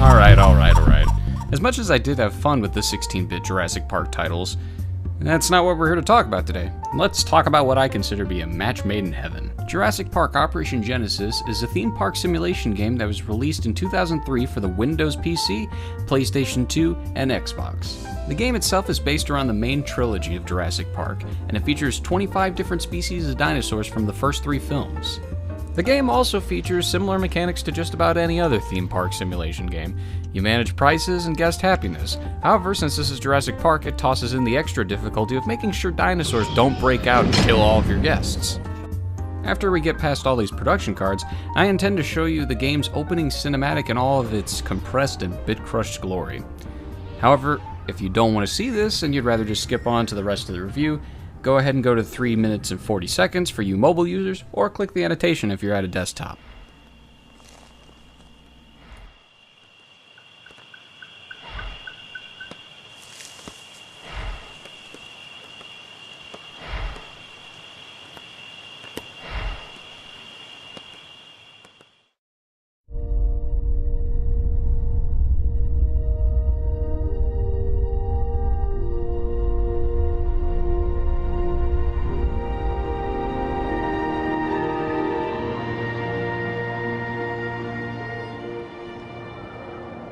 Alright. As much as I did have fun with the 16-bit Jurassic Park titles, that's not what we're here to talk about today. Let's talk about what I consider to be a match made in heaven. Jurassic Park Operation Genesis is a theme park simulation game that was released in 2003 for the Windows PC, PlayStation 2, and Xbox. The game itself is based around the main trilogy of Jurassic Park, and it features 25 different species of dinosaurs from the first 3 films. The game also features similar mechanics to just about any other theme park simulation game. You manage prices and guest happiness. However, since this is Jurassic Park, it tosses in the extra difficulty of making sure dinosaurs don't break out and kill all of your guests. After we get past all these production cards, I intend to show you the game's opening cinematic in all of its compressed and bit-crushed glory. However, if you don't want to see this and you'd rather just skip on to the rest of the review, go ahead and go to 3 minutes and 40 seconds for you mobile users, or click the annotation if you're at a desktop.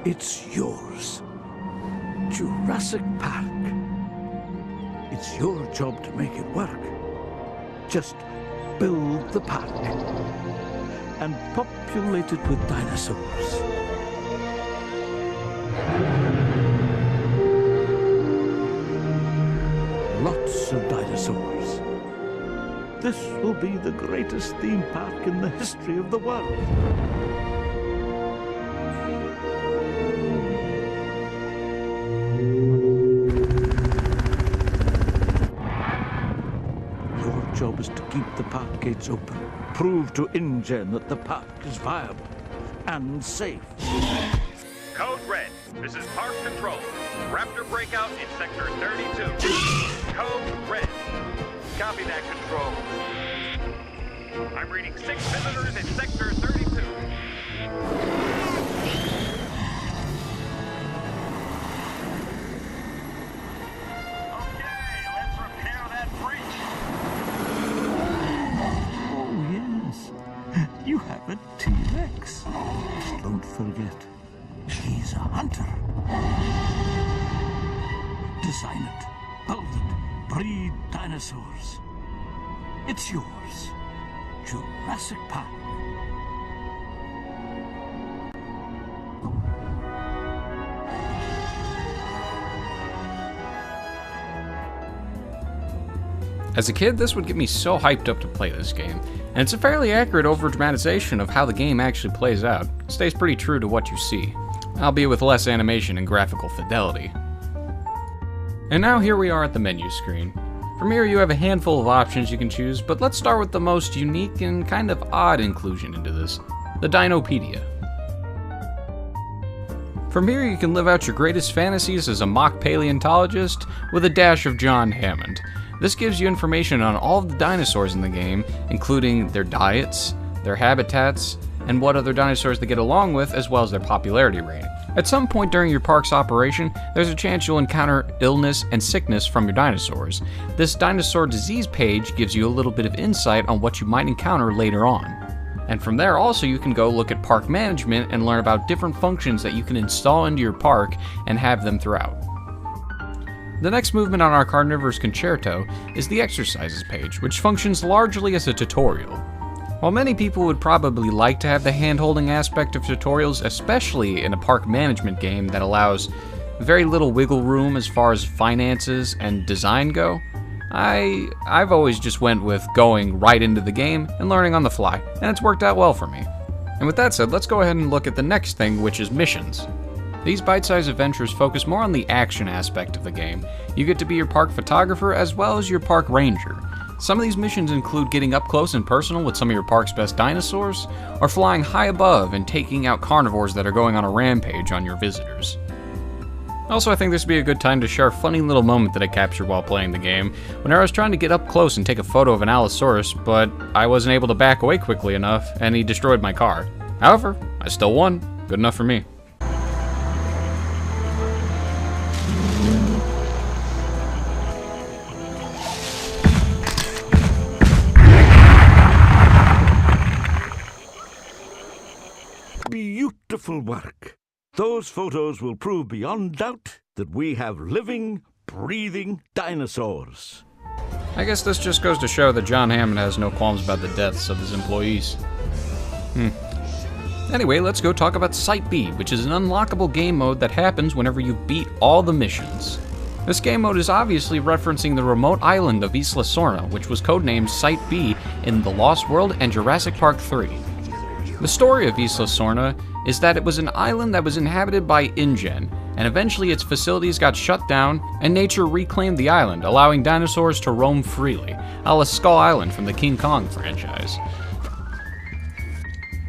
It's yours. Jurassic Park. It's your job to make it work. Just build the park and populate it with dinosaurs. Lots of dinosaurs. This will be the greatest theme park in the history of the world. Job is to keep the park gates open. Prove to InGen that the park is viable and safe. Code Red, this is Park Control. Raptor breakout in Sector 32. Code Red. Copy that, Control. I'm reading 6 visitors in Sector 32. You have a T-Rex. Don't forget, he's a hunter. Design it, build it, breed dinosaurs. It's yours. Jurassic Park. As a kid, this would get me so hyped up to play this game, and it's a fairly accurate over-dramatization of how the game actually plays out. It stays pretty true to what you see, albeit with less animation and graphical fidelity. And now here we are at the menu screen. From here you have a handful of options you can choose, but let's start with the most unique and kind of odd inclusion into this, the Dinopedia. From here you can live out your greatest fantasies as a mock paleontologist with a dash of John Hammond. This gives you information on all of the dinosaurs in the game, including their diets, their habitats, and what other dinosaurs they get along with, as well as their popularity rating. At some point during your park's operation, there's a chance you'll encounter illness and sickness from your dinosaurs. This dinosaur disease page gives you a little bit of insight on what you might encounter later on. And from there also you can go look at park management and learn about different functions that you can install into your park and have them throughout. The next movement on our Carnivorous Concerto is the exercises page, which functions largely as a tutorial. While many people would probably like to have the hand-holding aspect of tutorials, especially in a park management game that allows very little wiggle room as far as finances and design go, I've always just went with going right into the game and learning on the fly, and it's worked out well for me. And with that said, let's go ahead and look at the next thing, which is missions. These bite-sized adventures focus more on the action aspect of the game. You get to be your park photographer as well as your park ranger. Some of these missions include getting up close and personal with some of your park's best dinosaurs, or flying high above and taking out carnivores that are going on a rampage on your visitors. Also, I think this would be a good time to share a funny little moment that I captured while playing the game. Whenever I was trying to get up close and take a photo of an Allosaurus, but I wasn't able to back away quickly enough, and he destroyed my car. However, I still won. Good enough for me. masterful work. Those photos will prove beyond doubt that we have living, breathing dinosaurs. I guess this just goes to show that John Hammond has no qualms about the deaths of his employees. Anyway, let's go talk about Site B, which is an unlockable game mode that happens whenever you beat all the missions. This game mode is obviously referencing the remote island of Isla Sorna, which was codenamed Site B in The Lost World and Jurassic Park 3. The story of Isla Sorna is that it was an island that was inhabited by InGen, and eventually its facilities got shut down and nature reclaimed the island, allowing dinosaurs to roam freely, a la Skull Island from the King Kong franchise.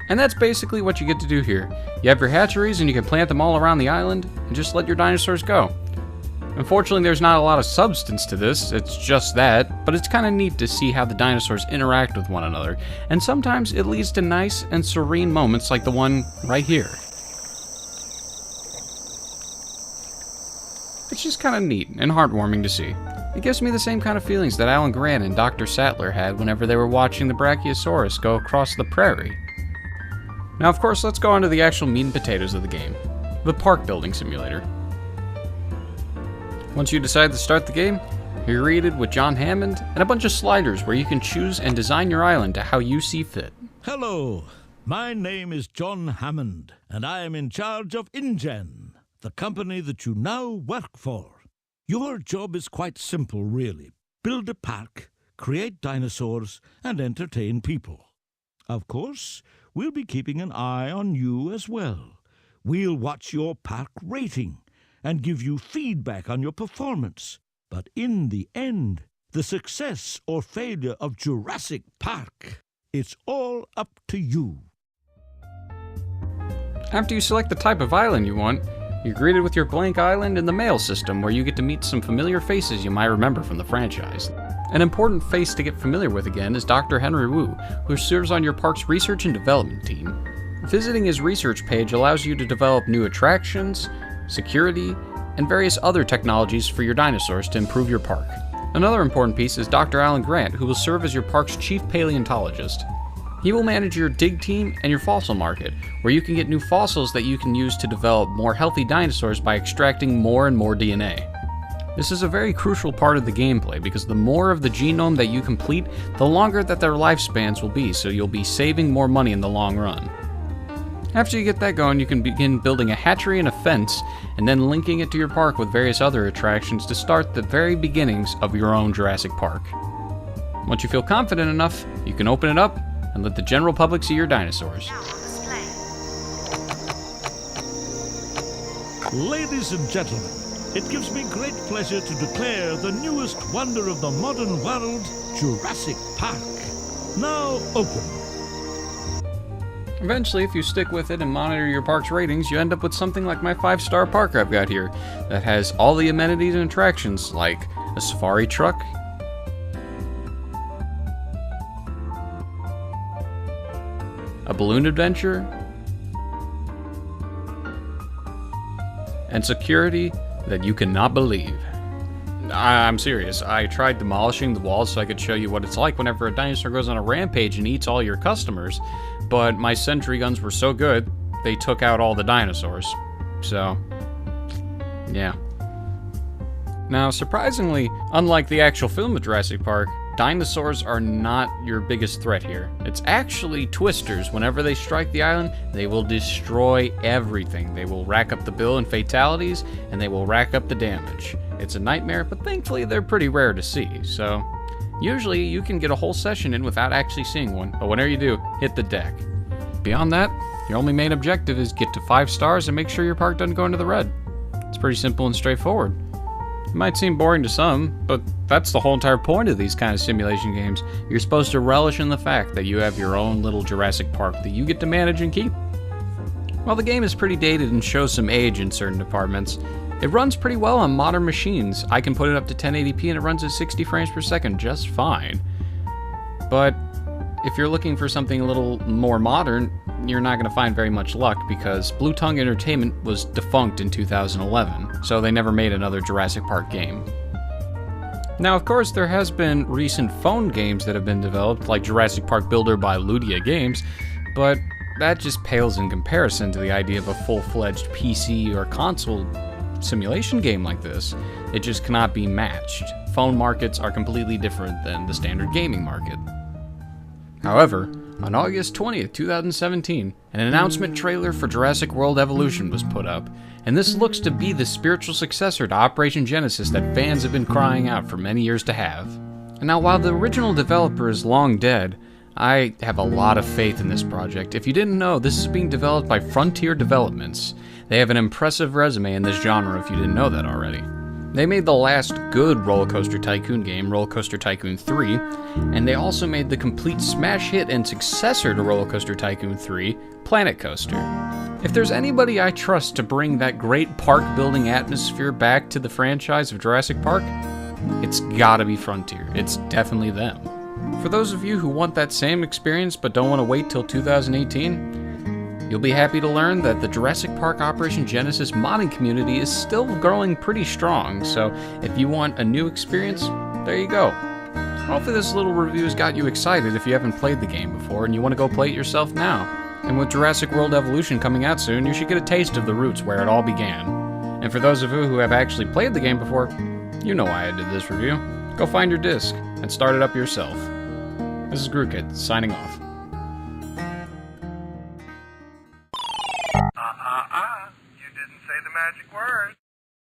And that's basically what you get to do here. You have your hatcheries and you can plant them all around the island and just let your dinosaurs go. Unfortunately, there's not a lot of substance to this, it's just that, but it's kind of neat to see how the dinosaurs interact with one another, and sometimes it leads to nice and serene moments like the one right here. It's just kind of neat and heartwarming to see. It gives me the same kind of feelings that Alan Grant and Dr. Sattler had whenever they were watching the Brachiosaurus go across the prairie. Now, of course, let's go on to the actual meat and potatoes of the game, the park building simulator. Once you decide to start the game, you're greeted with John Hammond and a bunch of sliders where you can choose and design your island to how you see fit. Hello, my name is John Hammond, and I am in charge of InGen, the company that you now work for. Your job is quite simple, really. Build a park, create dinosaurs, and entertain people. Of course, we'll be keeping an eye on you as well. We'll watch your park rating and give you feedback on your performance. But in the end, the success or failure of Jurassic Park, it's all up to you. After you select the type of island you want, you're greeted with your blank island in the mail system where you get to meet some familiar faces you might remember from the franchise. An important face to get familiar with again is Dr. Henry Wu, who serves on your park's research and development team. Visiting his research page allows you to develop new attractions, security, and various other technologies for your dinosaurs to improve your park. Another important piece is Dr. Alan Grant, who will serve as your park's chief paleontologist. He will manage your dig team and your fossil market, where you can get new fossils that you can use to develop more healthy dinosaurs by extracting more and more DNA. This is a very crucial part of the gameplay because the more of the genome that you complete, the longer that their lifespans will be, so you'll be saving more money in the long run. After you get that going, you can begin building a hatchery and a fence, and then linking it to your park with various other attractions to start the very beginnings of your own Jurassic Park. Once you feel confident enough, you can open it up and let the general public see your dinosaurs. Ladies and gentlemen, it gives me great pleasure to declare the newest wonder of the modern world, Jurassic Park, now open. Eventually, if you stick with it and monitor your park's ratings, you end up with something like my 5-star park I've got here, that has all the amenities and attractions like a safari truck, a balloon adventure, and security that you cannot believe. I'm serious. I tried demolishing the walls so I could show you what it's like whenever a dinosaur goes on a rampage and eats all your customers, but my sentry guns were so good, they took out all the dinosaurs. So, yeah. Now, surprisingly, unlike the actual film of Jurassic Park, dinosaurs are not your biggest threat here. It's actually twisters. Whenever they strike the island, they will destroy everything. They will rack up the bill in fatalities, and they will rack up the damage. It's a nightmare, but thankfully they're pretty rare to see, so usually you can get a whole session in without actually seeing one, but whenever you do, hit the deck. Beyond that, your only main objective is get to 5 stars and make sure your park doesn't go into the red. It's pretty simple and straightforward. It might seem boring to some, but that's the whole entire point of these kind of simulation games. You're supposed to relish in the fact that you have your own little Jurassic Park that you get to manage and keep. While the game is pretty dated and shows some age in certain departments, it runs pretty well on modern machines. I can put it up to 1080p and it runs at 60 frames per second just fine. But if you're looking for something a little more modern, you're not going to find very much luck because Blue Tongue Entertainment was defunct in 2011, so they never made another Jurassic Park game. Now, of course, there has been recent phone games that have been developed, like Jurassic Park Builder by Ludia Games, but that just pales in comparison to the idea of a full-fledged PC or console simulation game like this. It just cannot be matched. Phone markets are completely different than the standard gaming market. However, on August 20th, 2017, an announcement trailer for Jurassic World Evolution was put up, and this looks to be the spiritual successor to Operation Genesis that fans have been crying out for many years to have. And now, while the original developer is long dead, I have a lot of faith in this project. If you didn't know, this is being developed by Frontier Developments. They have an impressive resume in this genre if you didn't know that already. They made the last good Roller Coaster Tycoon game, Roller Coaster Tycoon 3, and they also made the complete smash hit and successor to Roller Coaster Tycoon 3, Planet Coaster. If there's anybody I trust to bring that great park-building atmosphere back to the franchise of Jurassic Park, it's gotta be Frontier. It's definitely them. For those of you who want that same experience but don't want to wait till 2018, you'll be happy to learn that the Jurassic Park Operation Genesis modding community is still growing pretty strong, so if you want a new experience, there you go. Hopefully this little review has got you excited if you haven't played the game before and you want to go play it yourself now. And with Jurassic World Evolution coming out soon, you should get a taste of the roots where it all began. And for those of you who have actually played the game before, you know why I did this review. Go find your disc and start it up yourself. This is Grookid, signing off.